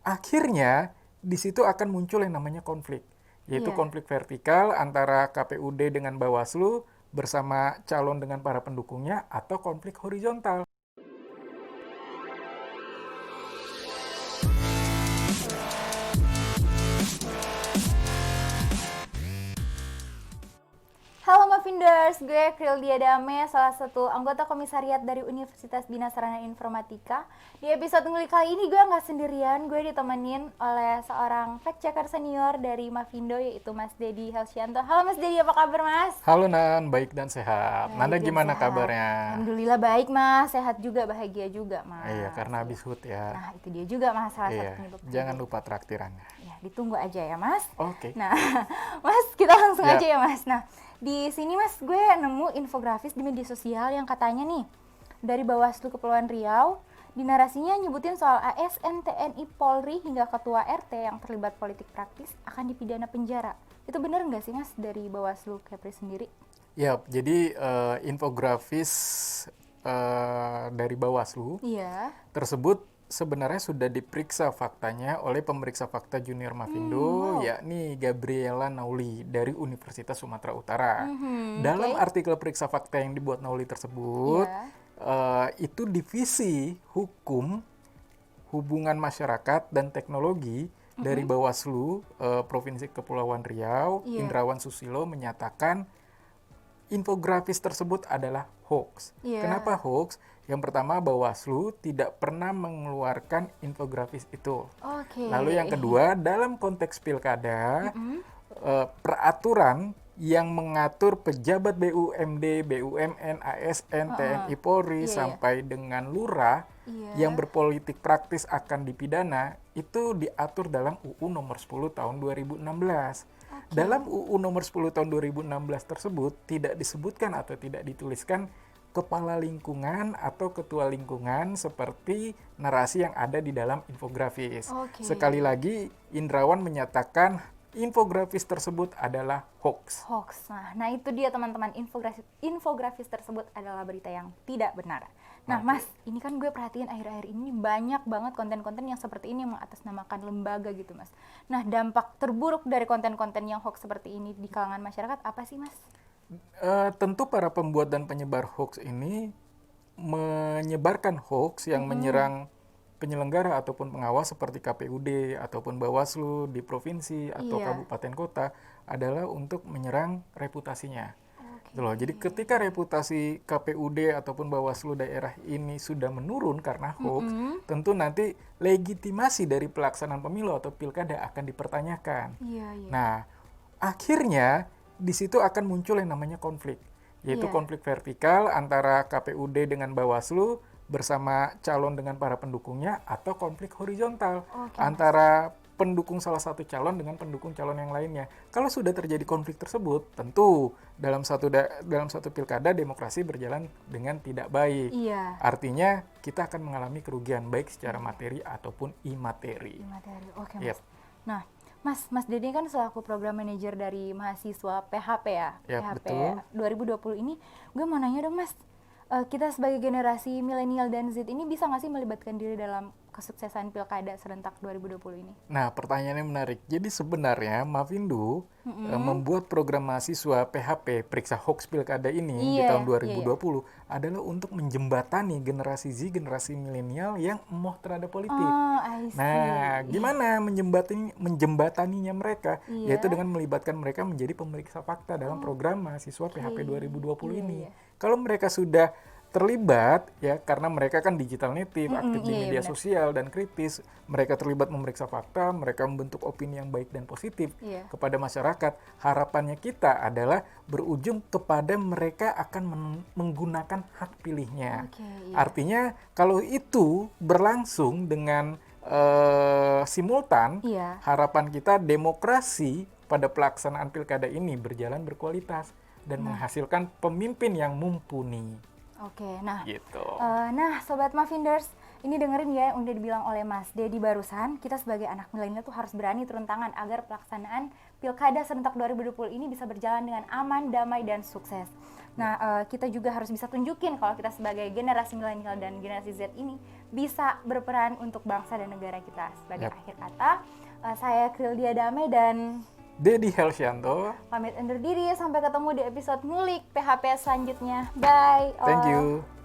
akhirnya di situ akan muncul yang namanya konflik, yaitu Iya. konflik vertikal antara KPUD dengan Bawaslu bersama calon dengan para pendukungnya atau konflik horizontal. Halo Mavinders, gue Kril Diadame, salah satu anggota komisariat dari Universitas Bina Sarana Informatika. Di episode ngulik kali ini gue nggak sendirian, gue ditemenin oleh seorang fact checker senior dari Mavindo, yaitu Mas Dedi Helsianto. Halo Mas Dedi, apa kabar Mas? Halo Nan, baik dan sehat. Baik Nanda dan gimana sehat. kabarnya? Alhamdulillah baik Mas, sehat juga, bahagia juga Iya, Mas. karena Iya. habis HUT ya. Nah itu dia juga Mas, salah satu Iya, penyebab jangan bahagia. lupa traktirannya. Ya, ditunggu aja ya Mas. Oke. Nah, Mas, kita langsung Ya, aja ya Mas. Nah, di sini Mas, gue nemu infografis di media sosial yang katanya nih, dari Bawaslu Kepulauan Riau, di narasinya nyebutin soal ASN, TNI, Polri, hingga ketua RT yang terlibat politik praktis akan dipidana penjara. Itu bener nggak sih Mas dari Bawaslu Kepri sendiri? ya. Jadi infografis dari Bawaslu Iya. tersebut sebenarnya sudah diperiksa faktanya oleh pemeriksa fakta junior Mavindo, Wow. yakni Gabriela Nauli dari Universitas Sumatera Utara. Oke. Dalam artikel periksa fakta yang dibuat Nauli tersebut, Iya. itu divisi hukum, hubungan masyarakat dan teknologi dari Bawaslu Provinsi Kepulauan Riau, Iya. Indrawan Susilo menyatakan infografis tersebut adalah hoax. Iya. Kenapa hoax? Yang pertama, Bawaslu tidak pernah mengeluarkan infografis itu. Oke. Lalu yang kedua, dalam konteks pilkada, peraturan yang mengatur pejabat BUMD, BUMN, ASN, TNI, Polri, Iya, iya. sampai dengan lurah yang Iya. berpolitik praktis akan dipidana, itu diatur dalam UU nomor 10 tahun 2016. Oke. Dalam UU nomor 10 tahun 2016 tersebut tidak disebutkan atau tidak dituliskan kepala lingkungan atau ketua lingkungan seperti narasi yang ada di dalam infografis. Oke. Sekali lagi, Indrawan menyatakan infografis tersebut adalah hoax. Hoax. Nah itu dia teman-teman, infografis tersebut adalah berita yang tidak benar. Nah Oke. Mas, ini kan gue perhatiin akhir-akhir ini banyak banget konten-konten yang seperti ini yang mengatasnamakan lembaga gitu Mas. Nah dampak terburuk dari konten-konten yang hoax seperti ini di kalangan masyarakat apa sih Mas? Tentu para pembuat dan penyebar hoax ini menyebarkan hoax yang menyerang penyelenggara ataupun pengawas seperti KPUD ataupun Bawaslu di provinsi atau Iya. kabupaten kota adalah untuk menyerang reputasinya. Oke. Gitu loh. Jadi ketika reputasi KPUD ataupun Bawaslu daerah ini sudah menurun karena hoax, tentu nanti legitimasi dari pelaksanaan pemilu atau pilkada akan dipertanyakan. Iya, iya. Nah, akhirnya di situ akan muncul yang namanya konflik, yaitu Iya. konflik vertikal antara KPUD dengan Bawaslu bersama calon dengan para pendukungnya atau konflik horizontal Oke Mas. antara pendukung salah satu calon dengan pendukung calon yang lainnya. Kalau sudah terjadi konflik tersebut, tentu dalam satu pilkada demokrasi berjalan dengan tidak baik. Iya. Artinya kita akan mengalami kerugian baik secara materi ataupun imateri. Materi. Oke Yep. Mas. Nah, Mas Dedi kan selaku program manajer dari mahasiswa PHP ya, Yap, PHP betul. 2020 ini, gue mau nanya dong Mas, kita sebagai generasi milenial dan Z ini bisa nggak sih melibatkan diri dalam kesuksesan pilkada serentak 2020 ini? Nah, pertanyaannya menarik. Jadi sebenarnya Mavindo membuat program mahasiswa PHP Periksa Hoax Pilkada ini di tahun Iya, iya, iya. 2020 adalah untuk menjembatani generasi Z, generasi milenial yang emoh terhadap politik. Oh, I Nah, see. gimana menjembataninya mereka? Yaitu Iya. dengan melibatkan mereka menjadi pemeriksa fakta dalam program mahasiswa PHP 2020 Iya, ini. iya. Kalau mereka sudah terlibat ya karena mereka kan digital native, aktif di Iya, iya, media benar. sosial dan kritis, mereka terlibat memeriksa fakta, mereka membentuk opini yang baik dan positif Iya. kepada masyarakat. Harapannya kita adalah berujung kepada mereka akan menggunakan hak pilihnya. Oke, iya. Artinya kalau itu berlangsung dengan simultan, Iya. harapan kita demokrasi pada pelaksanaan pilkada ini berjalan berkualitas dan menghasilkan pemimpin yang mumpuni. Oke, nah, Gitu. Sobat Mavinders, ini dengerin ya yang udah dibilang oleh Mas Dedi barusan, kita sebagai anak milenial tuh harus berani turun tangan agar pelaksanaan Pilkada serentak 2020 ini bisa berjalan dengan aman, damai, dan sukses. Nah, kita juga harus bisa tunjukin kalau kita sebagai generasi milenial dan generasi Z ini bisa berperan untuk bangsa dan negara kita. Sebagai Yap. akhir kata, saya Krildia Dame dan Dedi Helsianto, pamit undur diri. Sampai ketemu di episode ngulik PHP selanjutnya. Bye. thank all. you.